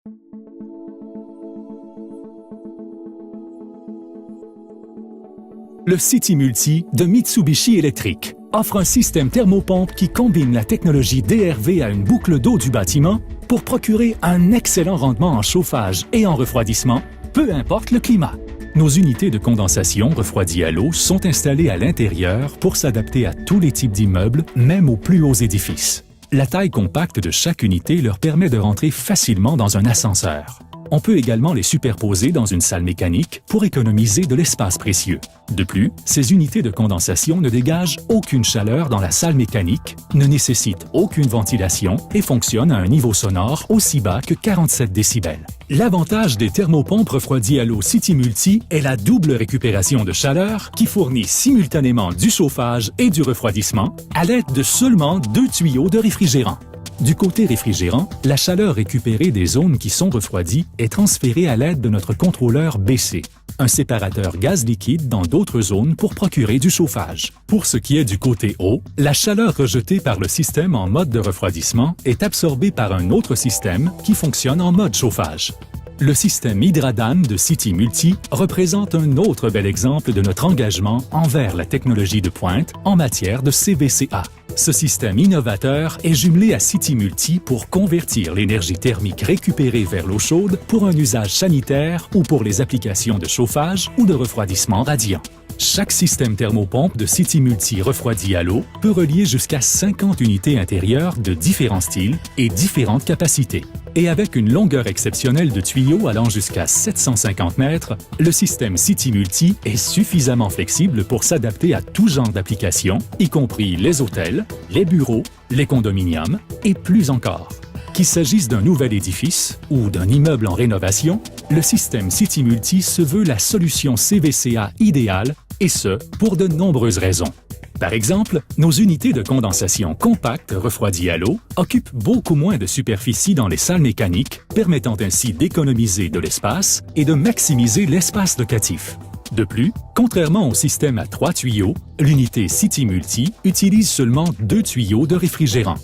Le City Multi de Mitsubishi Electric offre un système thermopompe qui combine la technologie DRV à une boucle d'eau du bâtiment pour procurer un excellent rendement en chauffage et en refroidissement, peu importe le climat. Nos unités de condensation refroidies à l'eau sont installées à l'intérieur pour s'adapter à tous les types d'immeubles, même aux plus hauts édifices. La taille compacte de chaque unité leur permet de rentrer facilement dans un ascenseur. On peut également les superposer dans une salle mécanique pour économiser de l'espace précieux. De plus, ces unités de condensation ne dégagent aucune chaleur dans la salle mécanique, ne nécessitent aucune ventilation et fonctionnent à un niveau sonore aussi bas que 47 décibels. L'avantage des thermopompes refroidies à l'eau City Multi est la double récupération de chaleur qui fournit simultanément du chauffage et du refroidissement à l'aide de seulement 2 tuyaux de réfrigérant. Du côté réfrigérant, la chaleur récupérée des zones qui sont refroidies est transférée à l'aide de notre contrôleur BC, un séparateur gaz liquide dans d'autres zones pour procurer du chauffage. Pour ce qui est du côté eau, la chaleur rejetée par le système en mode de refroidissement est absorbée par un autre système qui fonctionne en mode chauffage. Le système Hydradan de City Multi représente un autre bel exemple de notre engagement envers la technologie de pointe en matière de CVCA. Ce système innovateur est jumelé à City Multi pour convertir l'énergie thermique récupérée vers l'eau chaude pour un usage sanitaire ou pour les applications de chauffage ou de refroidissement radiant. Chaque système thermopompe de City Multi refroidi à l'eau peut relier jusqu'à 50 unités intérieures de différents styles et différentes capacités. Et avec une longueur exceptionnelle de tuyaux allant jusqu'à 750 mètres, le système City Multi est suffisamment flexible pour s'adapter à tout genre d'applications, y compris les hôtels, les bureaux, les condominiums et plus encore. Qu'il s'agisse d'un nouvel édifice ou d'un immeuble en rénovation, le système City Multi se veut la solution CVCA idéale, et ce, pour de nombreuses raisons. Par exemple, nos unités de condensation compactes refroidies à l'eau occupent beaucoup moins de superficie dans les salles mécaniques, permettant ainsi d'économiser de l'espace et de maximiser l'espace locatif. De plus, contrairement au système à 3 tuyaux, l'unité City Multi utilise seulement 2 tuyaux de réfrigérant.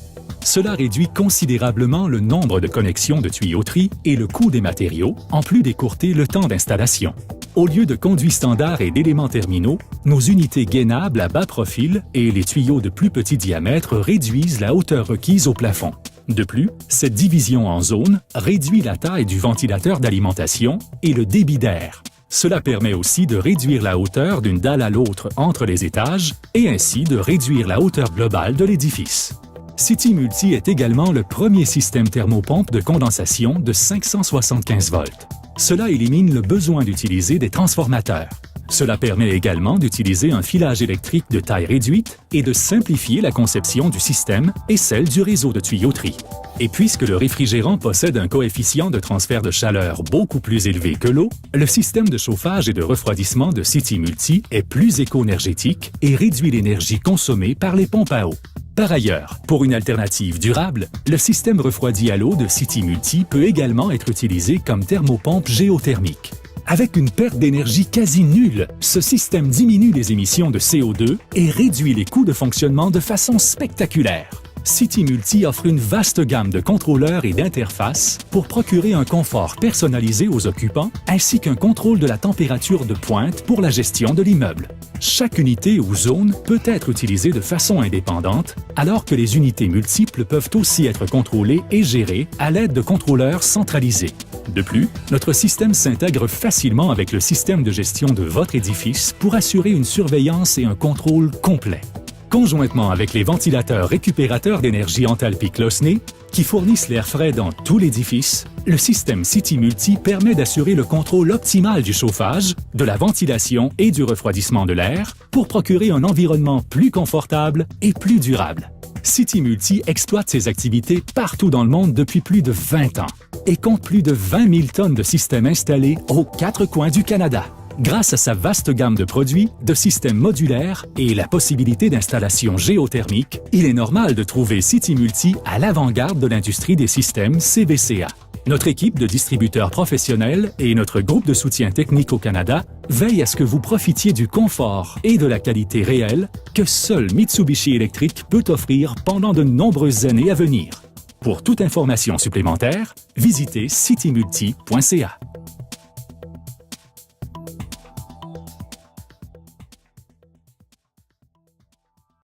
Cela réduit considérablement le nombre de connexions de tuyauterie et le coût des matériaux, en plus d'écourter le temps d'installation. Au lieu de conduits standards et d'éléments terminaux, nos unités gainables à bas profil et les tuyaux de plus petit diamètre réduisent la hauteur requise au plafond. De plus, cette division en zones réduit la taille du ventilateur d'alimentation et le débit d'air. Cela permet aussi de réduire la hauteur d'une dalle à l'autre entre les étages et ainsi de réduire la hauteur globale de l'édifice. City Multi est également le premier système thermopompe de condensation de 575 volts. Cela élimine le besoin d'utiliser des transformateurs. Cela permet également d'utiliser un filage électrique de taille réduite et de simplifier la conception du système et celle du réseau de tuyauterie. Et puisque le réfrigérant possède un coefficient de transfert de chaleur beaucoup plus élevé que l'eau, le système de chauffage et de refroidissement de City Multi est plus éco-énergétique et réduit l'énergie consommée par les pompes à eau. Par ailleurs, pour une alternative durable, le système refroidi à l'eau de City Multi peut également être utilisé comme thermopompe géothermique. Avec une perte d'énergie quasi nulle, ce système diminue les émissions de CO2 et réduit les coûts de fonctionnement de façon spectaculaire. City Multi offre une vaste gamme de contrôleurs et d'interfaces pour procurer un confort personnalisé aux occupants ainsi qu'un contrôle de la température de pointe pour la gestion de l'immeuble. Chaque unité ou zone peut être utilisée de façon indépendante, alors que les unités multiples peuvent aussi être contrôlées et gérées à l'aide de contrôleurs centralisés. De plus, notre système s'intègre facilement avec le système de gestion de votre édifice pour assurer une surveillance et un contrôle complet. Conjointement avec les ventilateurs récupérateurs d'énergie enthalpie-Closney, qui fournissent l'air frais dans tout l'édifice, le système City Multi permet d'assurer le contrôle optimal du chauffage, de la ventilation et du refroidissement de l'air pour procurer un environnement plus confortable et plus durable. City Multi exploite ses activités partout dans le monde depuis plus de 20 ans et compte plus de 20 000 tonnes de systèmes installés aux 4 coins du Canada. Grâce à sa vaste gamme de produits, de systèmes modulaires et la possibilité d'installation géothermique, il est normal de trouver City Multi à l'avant-garde de l'industrie des systèmes CVCA. Notre équipe de distributeurs professionnels et notre groupe de soutien technique au Canada veillent à ce que vous profitiez du confort et de la qualité réelle que seul Mitsubishi Electric peut offrir pendant de nombreuses années à venir. Pour toute information supplémentaire, visitez citymulti.ca.